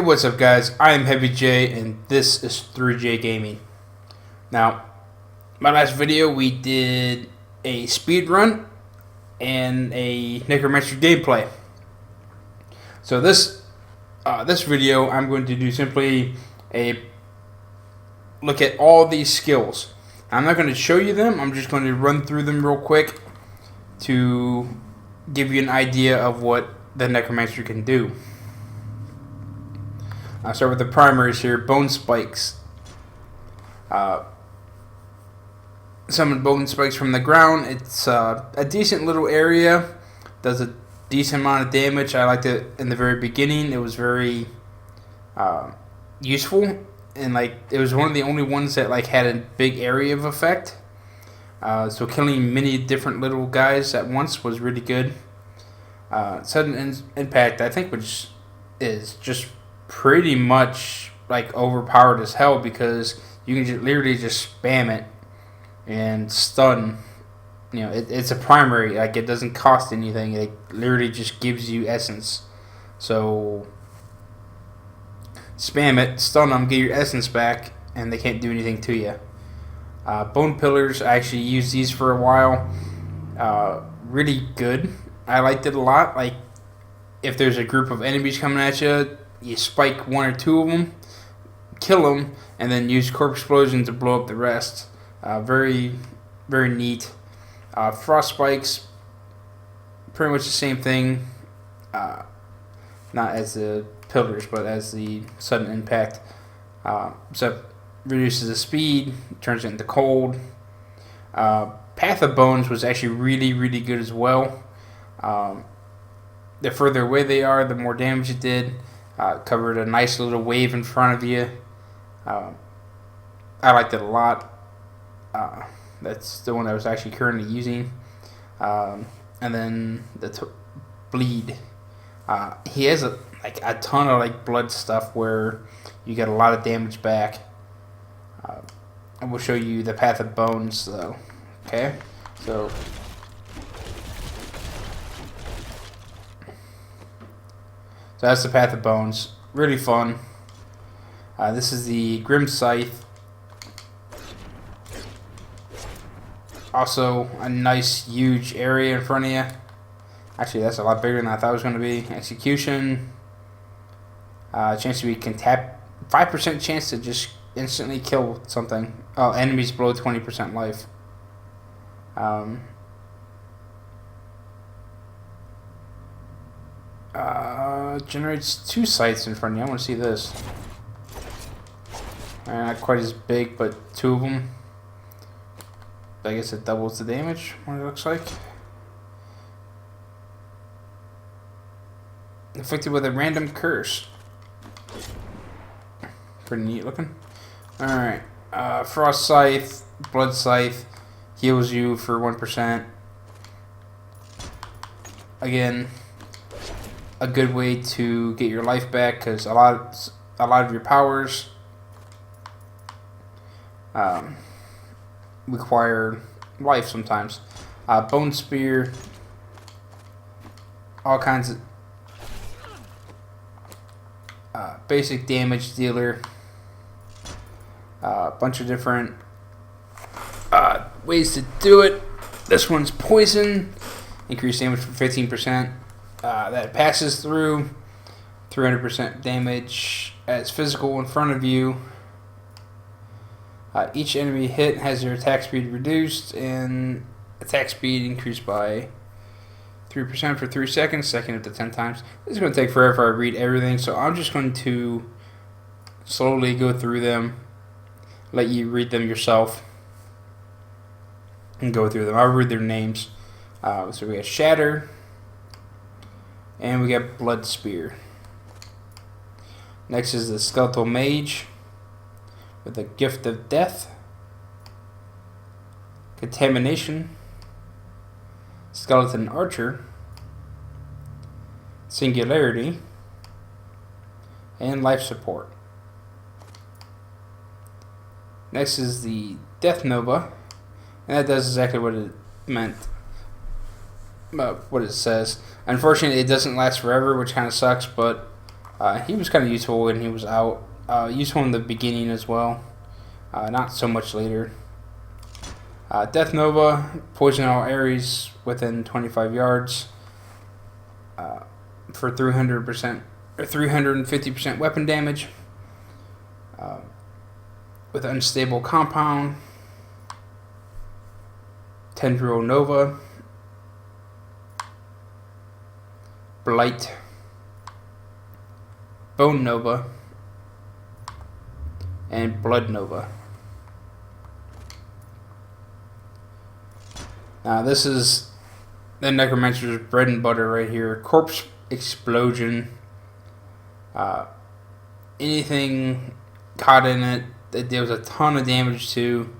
Hey, what's up, guys? I am Heavy J, and this is 3J Gaming. Now, my last video we did a speed run and a Necromancer gameplay. So this video, I'm going to do simply a look at all these skills. I'm not going to show you them. I'm just going to run through them real quick to give you an idea of what the Necromancer can do. I'll start with the primaries here. Bone spikes. Summon bone spikes from the ground. It's a decent little area. Does a decent amount of damage. I liked it in the very beginning. It was very useful, and it was one of the only ones that had a big area of effect. So killing many different little guys at once was really good. Sudden impact, I think, which is just pretty much overpowered as hell, because you can literally just spam it and stun. It's a primary, it doesn't cost anything. It literally just gives you essence. So spam it, stun them, get your essence back, and they can't do anything to you. Bone pillars, I actually used these for a while. Really good. I liked it a lot. If there's a group of enemies coming at you, you spike one or two of them, kill them, and then use corpse explosion to blow up the rest. Very, very neat. Frost spikes, pretty much the same thing. Not as the pillars, but as the sudden impact. So reduces the speed, turns it into cold. Path of Bones was actually really, really good as well. The further away they are, the more damage it did. Covered a nice little wave in front of you. I liked it a lot. That's the one I was actually currently using. And then the bleed. He has a ton of blood stuff where you get a lot of damage back. I will show you the Path of Bones though. Okay, so that's the Path of Bones. Really fun. This is the Grim Scythe. Also, a nice, huge area in front of you. Actually, that's a lot bigger than I thought it was going to be. Execution. Chance to be 5% chance to just instantly kill something. Oh, enemies below 20% life. Generates 2 sights in front of you. I want to see this. Not quite as big, but 2 of them. I guess it doubles the damage, what it looks like. Inflicted with a random curse. Pretty neat looking. Alright. Frost Scythe, Blood Scythe. Heals you for 1%. Again, a good way to get your life back, because a lot of your powers require life sometimes. Bone Spear, all kinds of basic damage dealer. A bunch of different ways to do it. This one's poison, increased damage for 15%. That passes through 300% damage as physical in front of you. Each enemy hit has their attack speed reduced, and attack speed increased by 3% for 3 seconds, second up to 10 times. This is going to take forever if I read everything, so I'm just going to slowly go through them, let you read them yourself, and go through them. I'll read their names. So we got Shatter, and we got Blood Spear. Next is the Skeletal Mage with the Gift of Death, Contamination, Skeleton Archer, Singularity, and Life Support. Next is the Death Nova, and that does exactly what it meant. What it says. Unfortunately, it doesn't last forever, which kind of sucks, but He was kind of useful when he was out. Useful in the beginning as well. Not so much later. Death Nova, poison all areas within 25 yards for 300% or 350% weapon damage. With unstable compound. Tendril Nova. Blight. Bone Nova. And Blood Nova. Now this is the Necromancer's bread and butter right here. Corpse Explosion. Anything caught in it that deals a ton of damage to.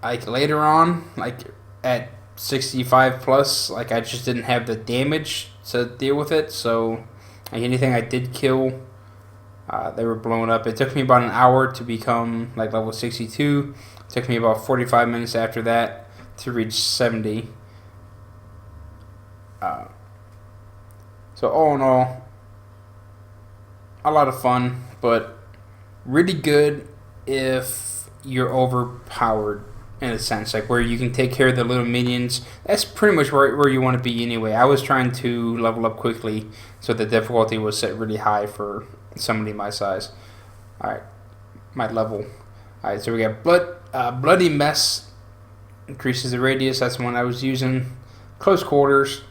Like later on, like at 65 plus, like I just didn't have the damage to deal with it. So like anything I did kill, they were blown up. It took me about an hour to become like level 62. It took me about 45 minutes after that to reach 70. So all in all, a lot of fun, but really good if you're overpowered in a sense, like where you can take care of the little minions. That's pretty much where you want to be anyway. I was trying to level up quickly, so the difficulty was set really high for somebody my size. Alright, my level. Alright, so we got Bloody Mess, increases the radius, that's the one I was using. Close Quarters,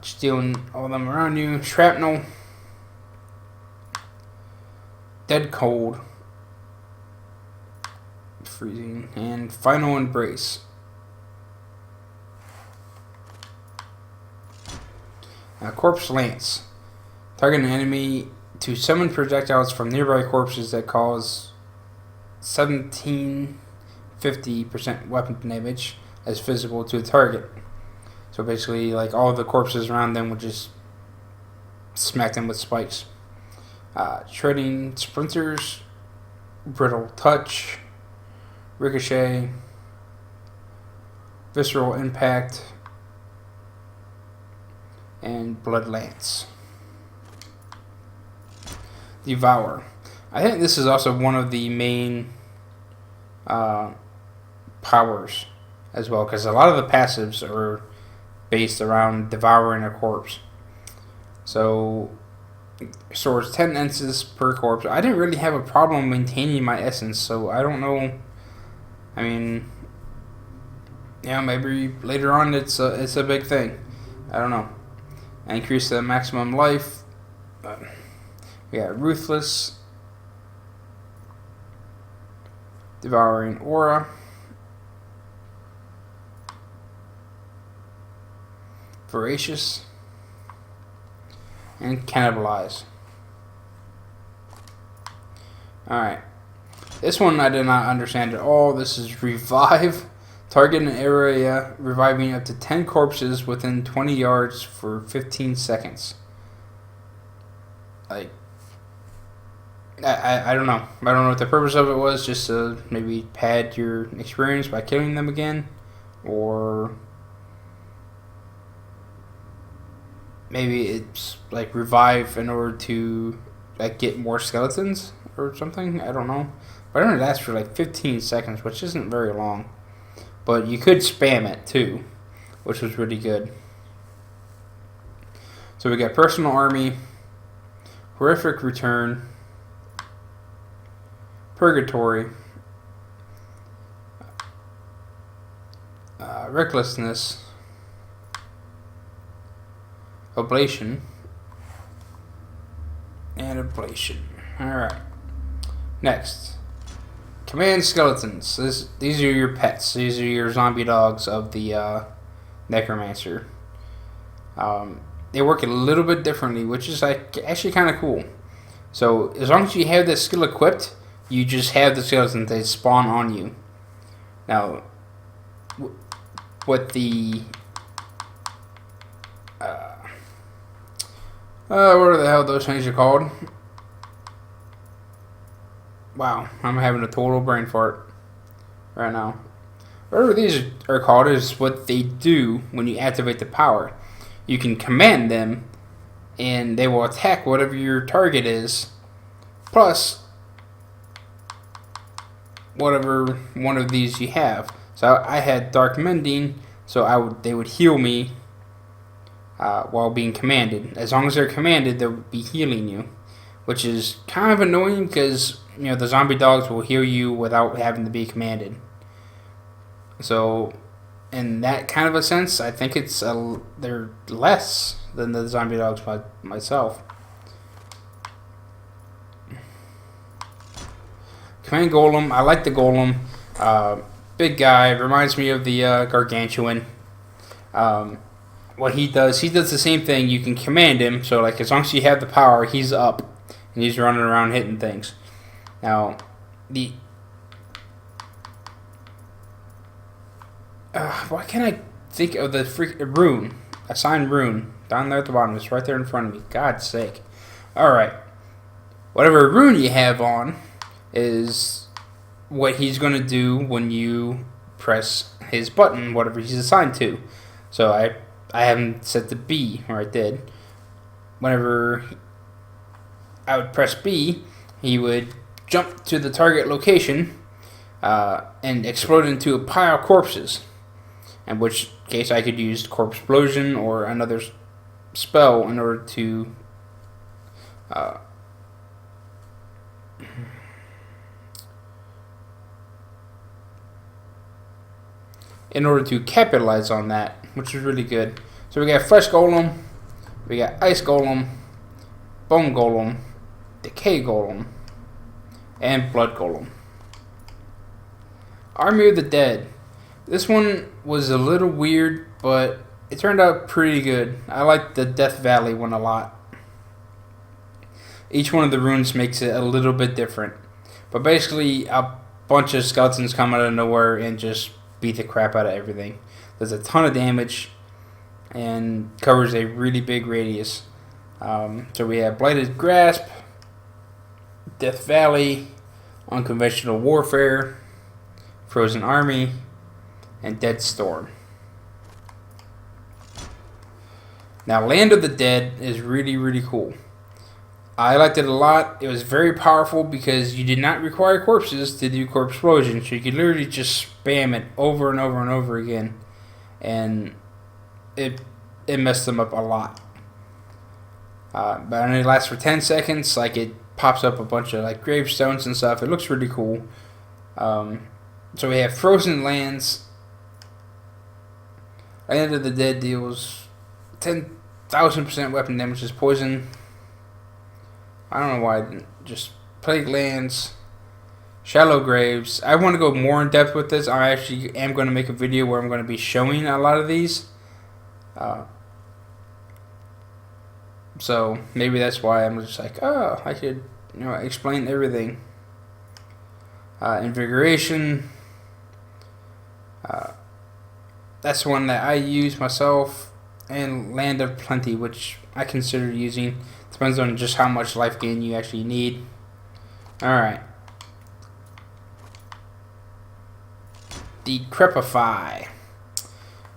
stealing all of them around you. Shrapnel, Dead Cold, freezing, and Final Embrace. Corpse Lance. Target an enemy to summon projectiles from nearby corpses that cause 1750% weapon damage as visible to the target. So basically, like all of the corpses around them would just smack them with spikes. Shredding Splinters, Brittle Touch, Ricochet, Visceral Impact, and Blood Lance. Devour. I think this is also one of the main powers as well, because a lot of the passives are based around devouring a corpse. So stores 10 essences per corpse. I didn't really have a problem maintaining my essence, so I don't know. I mean, yeah, maybe later on it's a big thing. I don't know. Increase the maximum life. We got Ruthless, Devouring Aura, Voracious, and Cannibalize. Alright. This one I did not understand at all. This is Revive. Target an area, reviving up to 10 corpses within 20 yards for 15 seconds. Like, I don't know. I don't know what the purpose of it was. Just to maybe pad your experience by killing them again. Or maybe it's like revive in order to like get more skeletons or something. I don't know. But I know it lasts for like 15 seconds, which isn't very long. But you could spam it too, which was really good. So we got Personal Army, Horrific Return, Purgatory, Recklessness, Oblation, and Ablation. Alright. Next. Command Skeletons. These are your pets. These are your zombie dogs of the Necromancer. They work a little bit differently, which is like actually kind of cool. So as long as you have this skill equipped, you just have the skeletons. They spawn on you. Now, what the what the hell those things are called? Wow, I'm having a total brain fart right now. Whatever these are called is what they do when you activate the power. You can command them and they will attack whatever your target is, plus whatever one of these you have. So I had Dark Mending, so they would heal me while being commanded. As long as they're commanded, they'll be healing you, which is kind of annoying because the zombie dogs will heal you without having to be commanded. So, in that kind of a sense, I think they're less than the zombie dogs myself. Command Golem, I like the Golem. Big guy, reminds me of the Gargantuan. What he does the same thing. You can command him, so like as long as you have the power, he's up and he's running around hitting things. Now, why can't I think of the rune? Assign rune down there at the bottom. It's right there in front of me. God's sake! All right, whatever rune you have on is what he's going to do when you press his button, whatever he's assigned to. So I have him set to B, or I did. Whenever I would press B, he would jump to the target location and explode into a pile of corpses. In which case I could use Corpse Explosion or another spell in order to capitalize on that, which is really good. So we got Flesh Golem, we got Ice Golem, Bone Golem, Decay Golem, and Blood Golem. Army of the Dead. This one was a little weird, but it turned out pretty good. I like the Death Valley one a lot. Each one of the runes makes it a little bit different. But basically, a bunch of skeletons come out of nowhere and just beat the crap out of everything. Does a ton of damage and covers a really big radius. So we have Blighted Grasp, Death Valley, Unconventional Warfare, Frozen Army, and Dead Storm. Now, Land of the Dead is really, really cool. I liked it a lot. It was very powerful because you did not require corpses to do Corpse Explosion, so you could literally just spam it over and over and over again, and it messed them up a lot. But it only lasts for 10 seconds. Like, it pops up a bunch of like gravestones and stuff. It looks really cool. So we have Frozen Lands. Land of the Dead deals 10,000% weapon damage as poison. I don't know why I didn't just Plague Lands, Shallow Graves. I want to go more in depth with this. I actually am going to make a video where I'm going to be showing a lot of these. So maybe that's why I'm just like, oh, I should explain everything. Invigoration. That's one that I use myself, and Land of Plenty, which I consider using. Depends on just how much life gain you actually need. Alright. Decrepify.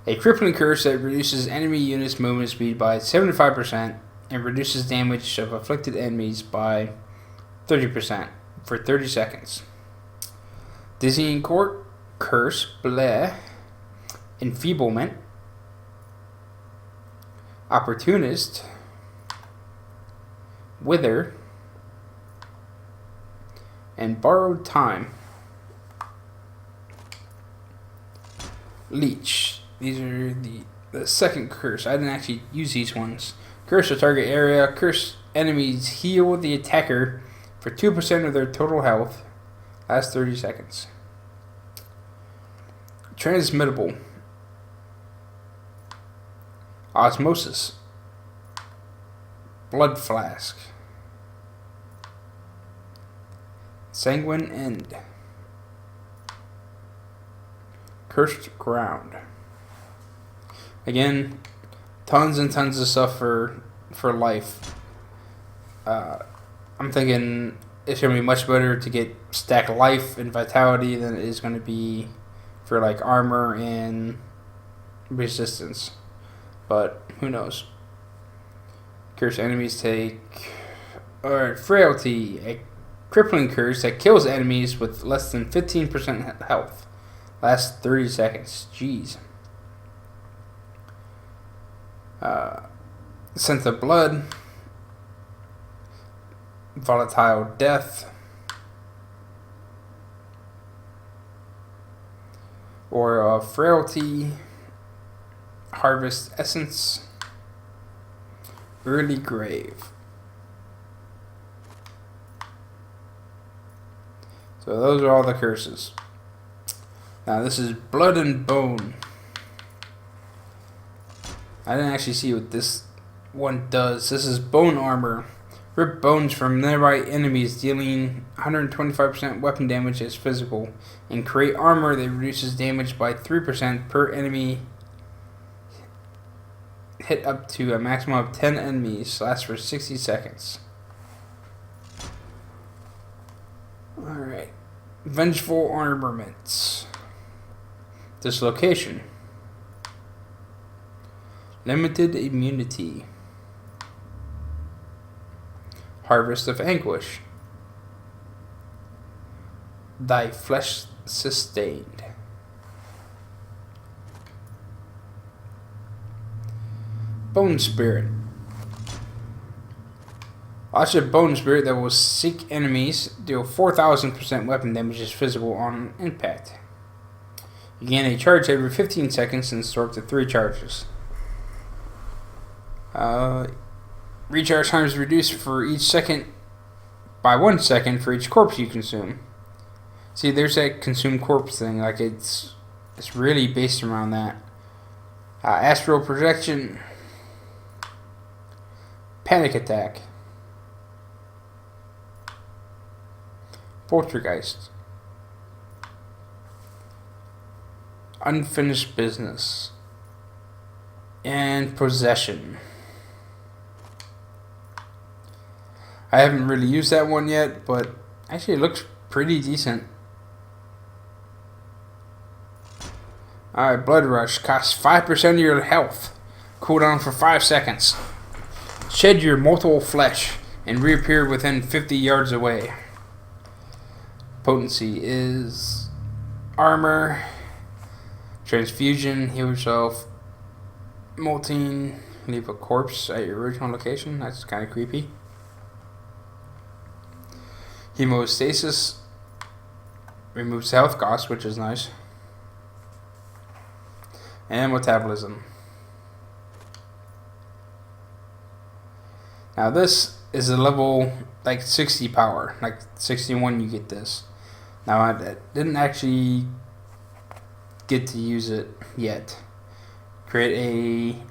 A crippling curse that reduces enemy units' movement speed by 75% and reduces damage of afflicted enemies by 30% for 30 seconds. Dizzying Curse, bleh. Enfeeblement, Opportunist, Wither, and Borrowed Time. Leech. These are the second curse. I didn't actually use these ones. Curse the target area. Curse enemies heal the attacker for 2% of their total health. Last 30 seconds. Transmittable. Osmosis, Blood Flask, Sanguine End, Cursed Ground. Again, tons and tons of stuff for life. I'm thinking it's going to be much better to get stack life and vitality than it is going to be for like armor and resistance. But who knows? Cursed enemies take... Alright, Frailty. A crippling curse that kills enemies with less than 15% health. Lasts 30 seconds. Jeez. Scent of Blood. Volatile Death. Or Frailty. Harvest Essence. Early Grave. So those are all the curses. Now this is Blood and Bone. I didn't actually see what this one does. This is Bone Armor. Rip bones from nearby enemies, dealing 125% weapon damage as physical. And create armor that reduces damage by 3% per enemy. Hit up to a maximum of 10 enemies. Lasts for 60 seconds. Alright. Vengeful Armaments. Dislocation. Limited Immunity. Harvest of Anguish. Thy Flesh Sustained. Bone Spirit. Launch a Bone Spirit that will seek enemies, deal 4,000% weapon damage as physical on impact. You gain a charge every 15 seconds and store up to 3 charges. Recharge time is reduced for each second by 1 second for each corpse you consume. See, there's that consume corpse thing. Like it's really based around that. Astral Projection. Panic Attack. Poltergeist. Unfinished Business. And Possession. I haven't really used that one yet, but actually it looks pretty decent. Alright, Blood Rush. Costs 5% of your health. Cooldown for 5 seconds. Shed your mortal flesh and reappear within 50 yards away. Potency is armor, transfusion, heal yourself, molting, leave a corpse at your original location. That's kind of creepy. Hemostasis removes health cost, which is nice. And metabolism. Now this is a level like 60 power, like 61 you get this. Now I didn't actually get to use it yet. Create a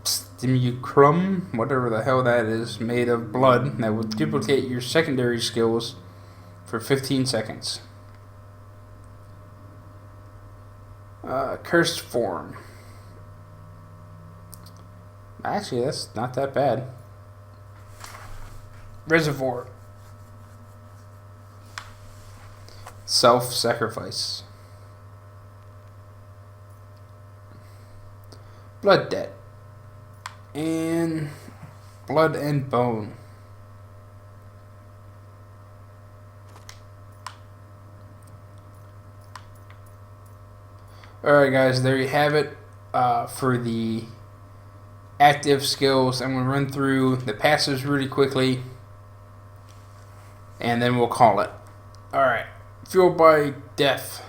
Stimulacrum, whatever the hell that is, made of blood that will duplicate your secondary skills for 15 seconds. Cursed Form. Actually, that's not that bad. Reservoir. Self-sacrifice. Blood Debt. And Blood and Bone. Alright guys, there you have it for the active skills. I'm going to run through the passives really quickly and then we'll call it. Alright, Fueled by Death.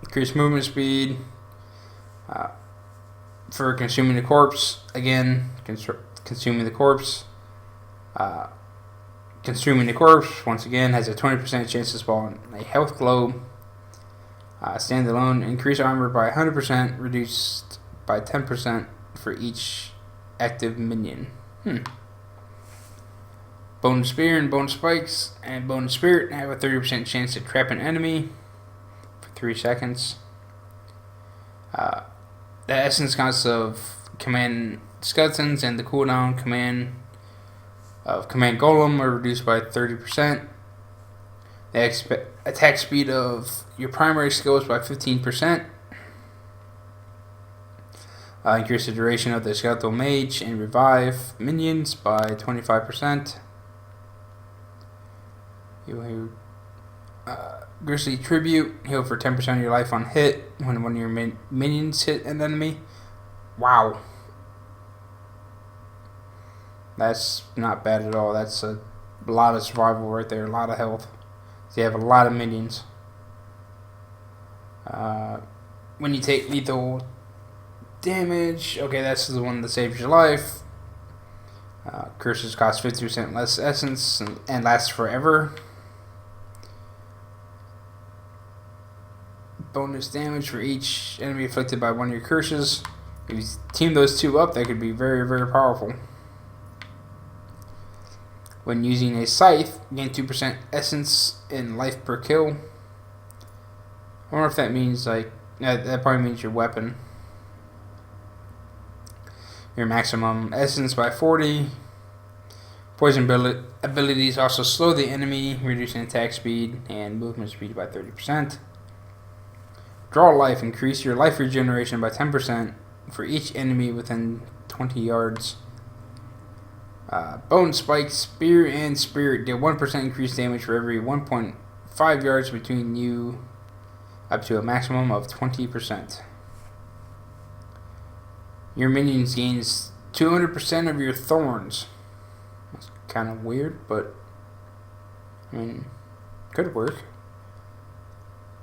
Increase movement speed for consuming the corpse. Again, consuming the corpse. Consuming the corpse, once again, has a 20% chance to spawn a health globe. Standalone, increase armor by 100%, reduced by 10% for each active minion. Bone Spear and Bone Spikes and Bone Spirit have a 30% chance to trap an enemy for 3 seconds. The essence consists of command skeletons, and the cooldown command of command golem are reduced by 30%. The attack speed of your primary skills by 15%. Increase the duration of the skeletal mage and revive minions by 25%. Grizzly Tribute, heal for 10% of your life on hit when one of your minions hit an enemy. Wow. That's not bad at all. That's a lot of survival right there, a lot of health. So you have a lot of minions. When you take lethal damage, okay, that's the one that saves your life. Curses cost 50% less essence and last forever. Bonus damage for each enemy afflicted by one of your curses. If you team those two up, that could be very, very powerful. When using a scythe, gain 2% essence and life per kill. I wonder if that means, like, that probably means your weapon. Your maximum essence by 40. Poison abilities also slow the enemy, reducing attack speed and movement speed by 30%. Draw life, increase your life regeneration by 10% for each enemy within 20 yards. Bone Spike, Spear, and Spirit deal 1% increased damage for every 1.5 yards between you, up to a maximum of 20%. Your minions gains 200% of your thorns. That's kind of weird, but I mean, could work.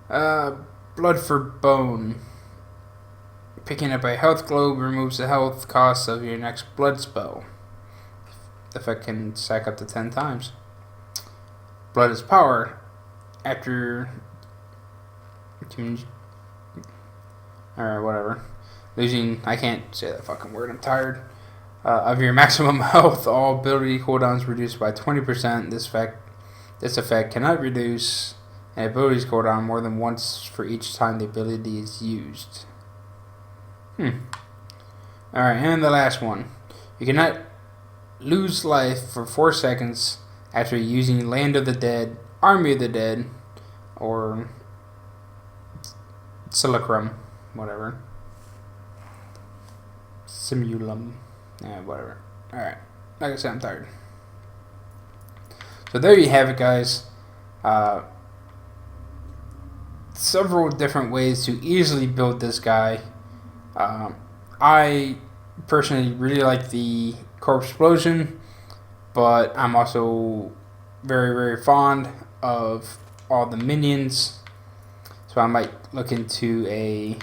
Blood for Bone. Picking up a health globe removes the health cost of your next blood spell. The effect can stack up to 10 times. Blood is power. After... Alright, whatever. Losing... I can't say that fucking word, I'm tired. Of your maximum health, all ability cooldowns reduced by 20%. This effect cannot reduce an ability's cooldown more than once for each time the ability is used. Alright, and the last one. You cannot lose life for 4 seconds after using Land of the Dead, Army of the Dead, or Simulacrum, whatever. Simulum. Yeah, whatever. Alright. Like I said, I'm tired. So there you have it, guys. Several different ways to easily build this guy. I personally really like the Corpse Explosion, but I'm also very, very fond of all the minions. So I might look into a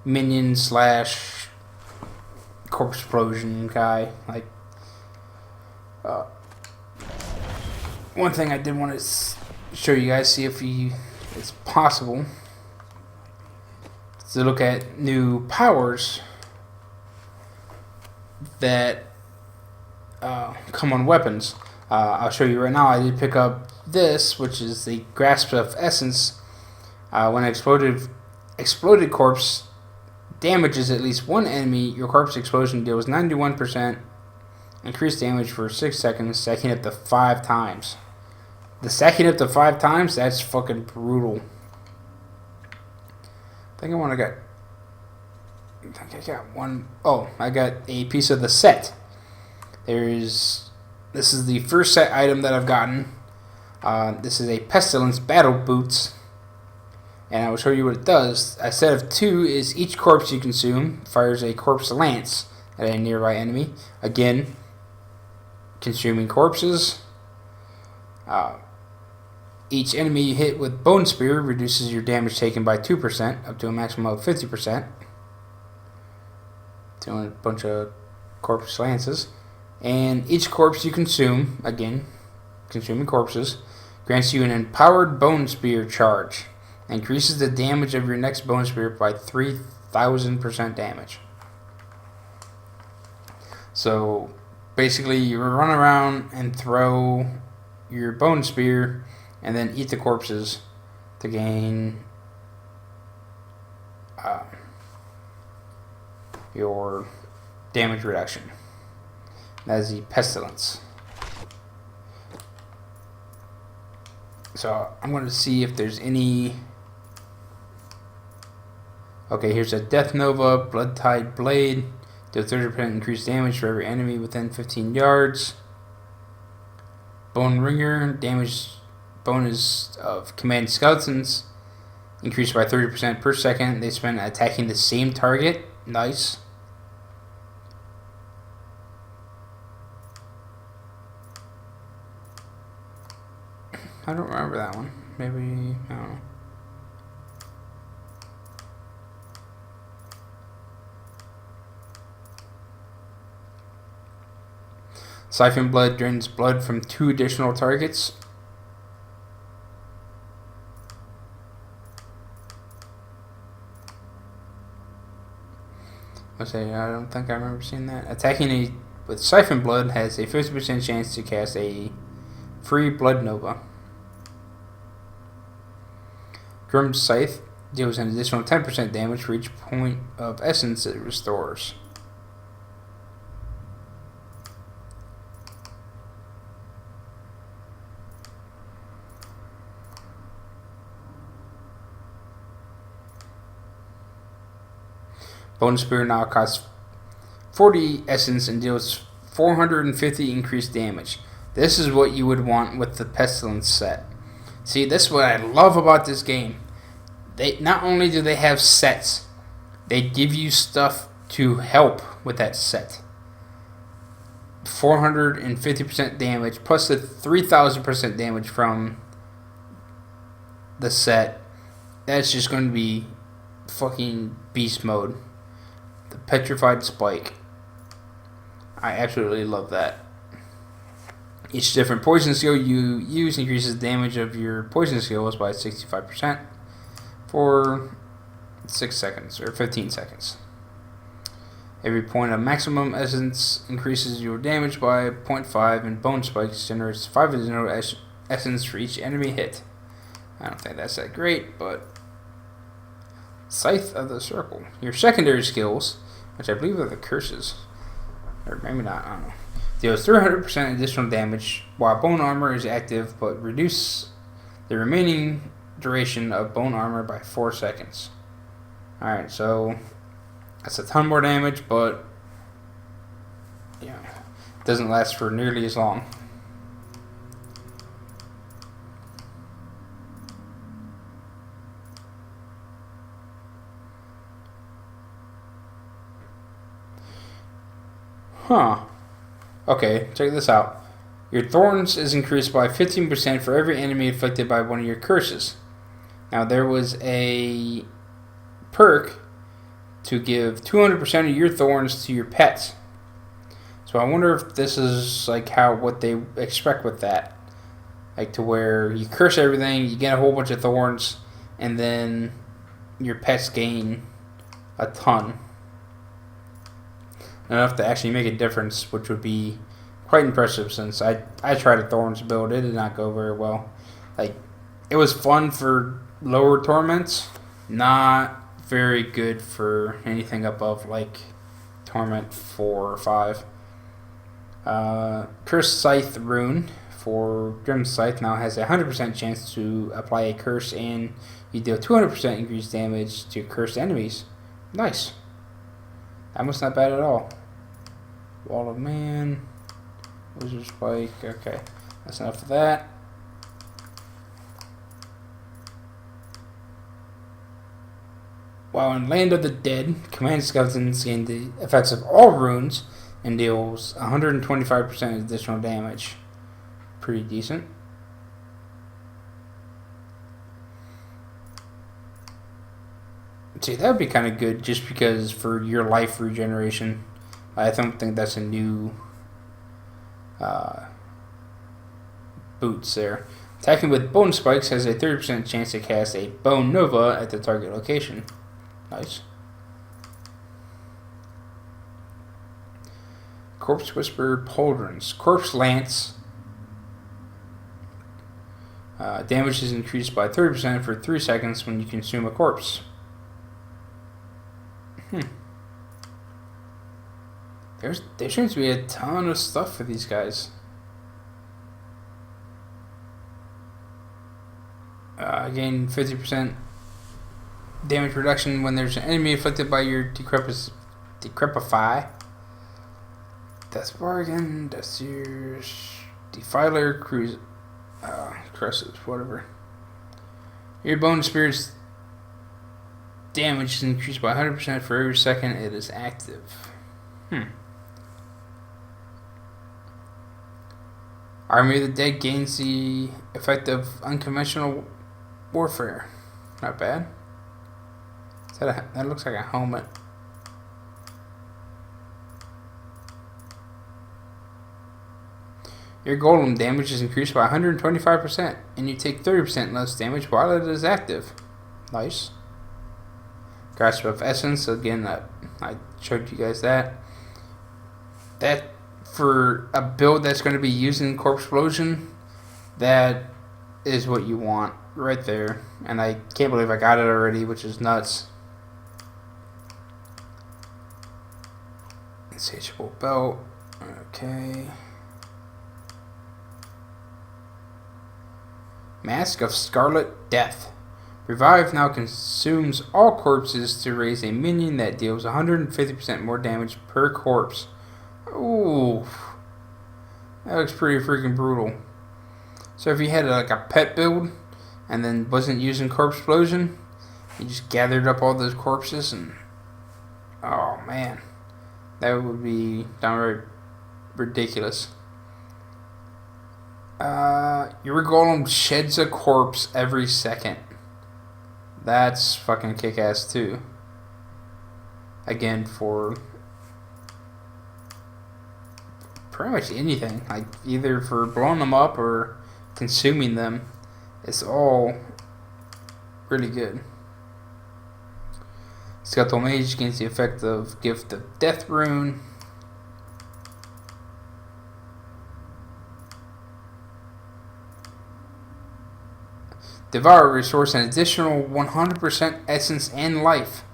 minion slash Corpse Explosion guy. Like, one thing I did want to show you guys, see if it's possible to look at new powers that come on weapons. I'll show you right now. I did pick up this, which is the Grasp of Essence. When an exploded corpse damages at least one enemy, your corpse explosion deals 91% increased damage for 6 seconds, stacking up to 5 times. The stacking up to 5 times, that's fucking brutal. I think I got one. Oh, I got a piece of the set. This is the first set item that I've gotten. This is a Pestilence Battle Boots. And I will show you what it does. A set of 2 is each corpse you consume fires a corpse lance at a nearby enemy. Again, consuming corpses. Each enemy you hit with Bone Spear reduces your damage taken by 2%, up to a maximum of 50%. Doing a bunch of corpse lances. And each corpse you consume, again, consuming corpses, grants you an empowered Bone Spear charge. Increases the damage of your next Bone Spear by 3,000% damage. So, basically, you run around and throw your Bone Spear and then eat the corpses to gain your damage reduction. That is the Pestilence. So I'm going to see if there's any... Okay, here's a Death Nova, Blood Tide Blade. Deal 30% increased damage for every enemy within 15 yards. Bone Ringer, damage bonus of command skeletons. Increased by 30% per second. They spend attacking the same target. Nice. I don't remember that one. Maybe, I don't know. Siphon Blood drains blood from 2 additional targets. I don't think I remember seeing that. Attacking with Siphon Blood has a 50% chance to cast a free Blood Nova. Grim Scythe deals an additional 10% damage for each point of essence it restores. Bone Spear now costs 40 essence and deals 450 increased damage. This is what you would want with the Pestilence set. See, this is what I love about this game. They not only do they have sets, they give you stuff to help with that set. 450% damage plus the 3000% damage from the set. That's just going to be fucking beast mode. The Petrified Spike. I absolutely love that. Each different poison skill you use increases the damage of your poison skills by 65% for 6 seconds or 15 seconds. Every point of maximum essence increases your damage by 0.5, and Bone Spikes generates 5 additional essence for each enemy hit. I don't think that's that great, but Scythe of the Circle. Your secondary skills, which I believe are the curses, or maybe not, I don't know, deals 300% additional damage while Bone Armor is active, but reduce the remaining duration of Bone Armor by 4 seconds. Alright, so that's a ton more damage, but yeah, it doesn't last for nearly as long. Huh. Okay, check this out. Your Thorns is increased by 15% for every enemy afflicted by one of your curses. Now, there was a perk to give 200% of your Thorns to your pets. So I wonder if this is like what they expect with that. Like to where you curse everything, you get a whole bunch of Thorns, and then your pets gain a ton. Enough to actually make a difference, which would be quite impressive since I tried a Thorns build. It did not go very well. Like, it was fun for lower torments, not very good for anything above like Torment 4 or 5. Curse Scythe Rune for Grim Scythe now has a 100% chance to apply a curse, and you deal 200% increased damage to cursed enemies. Nice. That was not bad at all. Wall of Man, Wizard Spike. Okay, that's enough of that. While in Land of the Dead, Command Skeletons gain the effects of all runes and deals 125% additional damage. Pretty decent. See, that would be kind of good just because for your life regeneration. I don't think that's a new boots there. Attacking with Bone Spikes has a 30% chance to cast a Bone Nova at the target location. Nice. Corpse Whisper Pauldrons. Corpse Lance. Damage is increased by 30% for 3 seconds when you consume a corpse. There seems to be a ton of stuff for these guys. Gain 50% damage reduction when there's an enemy afflicted by your Decrepify. Death Bargain, Death Sears, Defiler, Crushes, whatever. Your Bone Spirit's damage is increased by 100% for every second it is active. Army of the Dead gains the effect of unconventional warfare. Not bad. That looks like a helmet. Your golem damage is increased by 125%, and you take 30% less damage while it is active. Nice. Grasp of Essence, again, I showed you guys that. That, for a build that's going to be using Corpse Explosion, that is what you want right there. And I can't believe I got it already, which is nuts. Insatiable Belt. Okay. Mask of Scarlet Death. Revive now consumes all corpses to raise a minion that deals 150% more damage per corpse. Ooh. That looks pretty freaking brutal. So if you had like a pet build and then wasn't using Corpse Explosion, you just gathered up all those corpses and... oh man. That would be downright ridiculous. Your golem sheds a corpse every second. That's fucking kick-ass too. Again, for pretty much anything. Like, either for blowing them up or consuming them. It's all really good. Skeletal Mage gains the effect of Gift of Death Rune. Devour restores an additional 100% essence and life.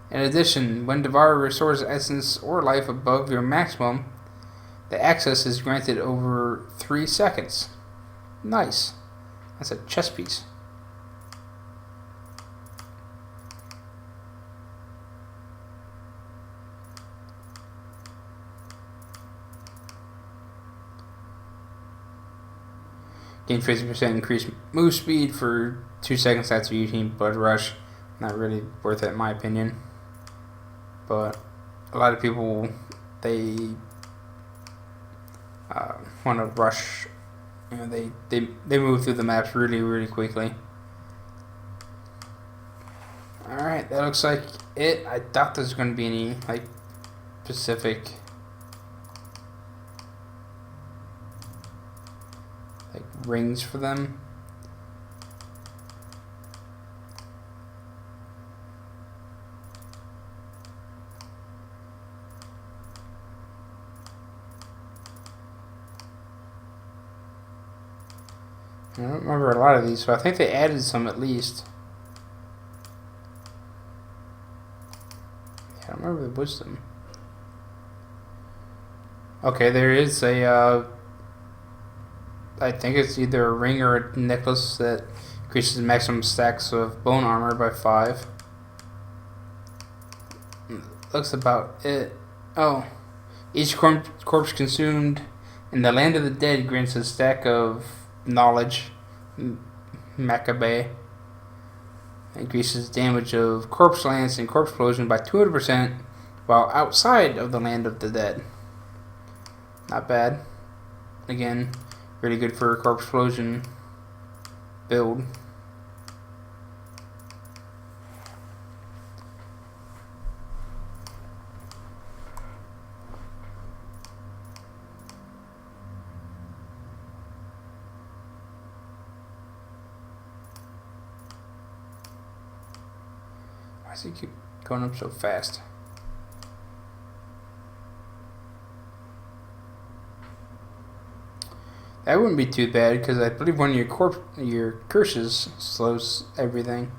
In addition, when Devour restores essence or life above your maximum, the access is granted over 3 seconds. Nice. That's a chess piece. Gain 50% increased move speed for 2 seconds after using Blood Rush. Not really worth it in my opinion. But a lot of people, they want to rush. You know, they move through the maps really, really quickly. Alright, that looks like it. I thought there was going to be any, like, specific... rings for them. I don't remember a lot of these, so I think they added some at least. I don't remember the wisdom. Okay, there is a I think it's either a ring or a necklace that increases maximum stacks of bone armor by 5. Looks about it. Oh. Each corpse consumed in the land of the dead grants a stack of knowledge. Macabre. Increases damage of corpse lance and corpse explosion by 200% while outside of the land of the dead. Not bad. Again, really good for a Corpse Explosion build. Why does it keep going up so fast? That wouldn't be too bad because I believe one of your curses slows everything.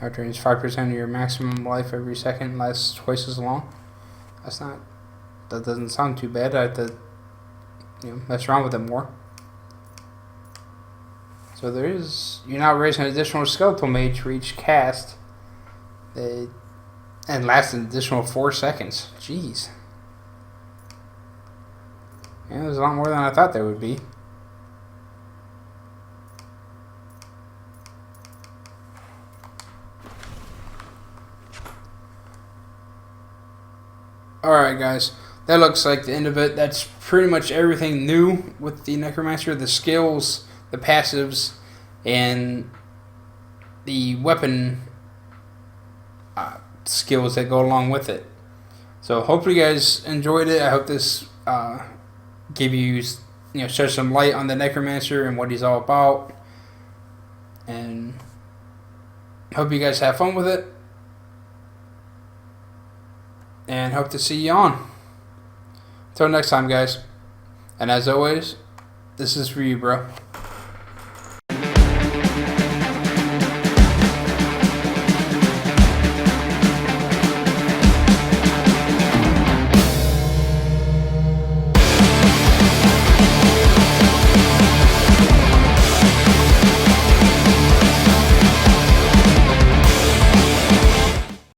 That drains 5% of your maximum life every second, lasts twice as long. That doesn't sound too bad. I have to, mess around with it more. So you're now raising an additional skeletal mage for each cast. And lasts an additional 4 seconds. Jeez. Yeah, there's a lot more than I thought there would be. Alright guys, that looks like the end of it. That's pretty much everything new with the Necromancer. The skills, the passives, and the weapon skills that go along with it. So hopefully you guys enjoyed it. I hope this gave you, shed some light on the Necromancer and what he's all about. And hope you guys have fun with it. And hope to see you on. Until next time, guys. And as always, this is for you, bro.